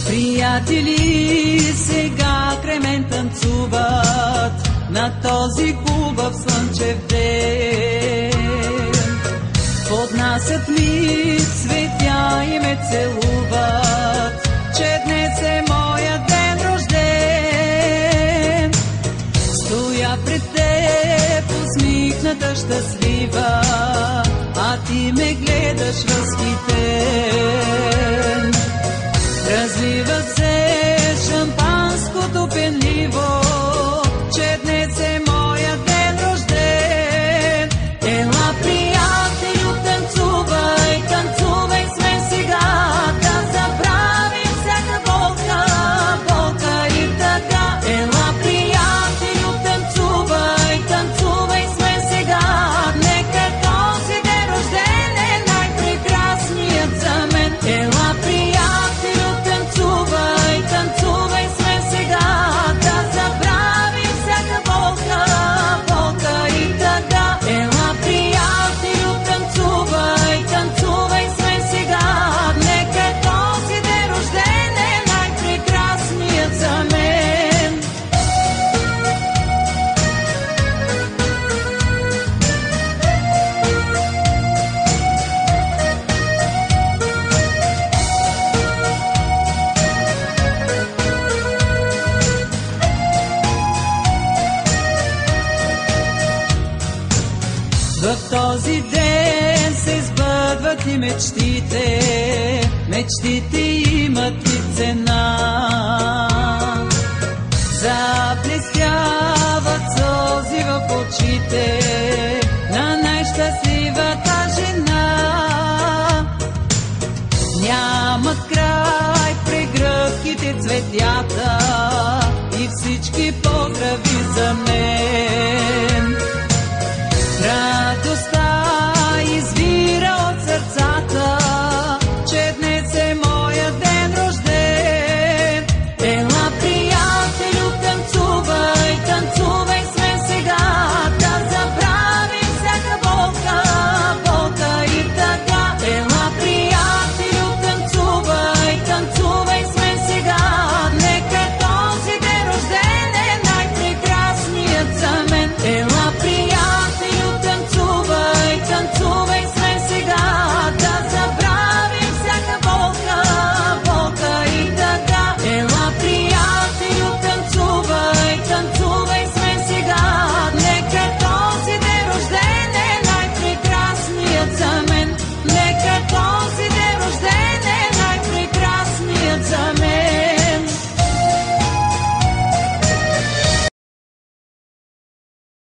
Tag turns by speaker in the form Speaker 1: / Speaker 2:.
Speaker 1: Приятели сега край мен танцуват на този хубав слънчев ден. Поднасят ми цветя и ме целуват, че днес е моя ден рожден. Стоя пред теб, усмихната щастлива, а ти ме гледаш възхитен. Разлива се шампанското пенливо, че днес е моя ден рожден. Ела, приятелю, танцувай, танцувай с мен сега, да забравим всяка болка, болка и тъга. Ела, приятелю, танцувай, танцувай с мен сега, нека този ден рожден е най-прекрасният за мен. Ела, приятелю, танцувай, танцувай с мен сега, да забравим всяка болка, болка и тъга. Ела, приятелю, танцувай, танцувай с мен сега, нека този ден рожден е най-прекрасният за мен. В този ден се сбъдват и мечтите, мечтите имат и цена. Заблестяват сълзи в очите на най-щастливата жена. Нямат край прегръдките, цветята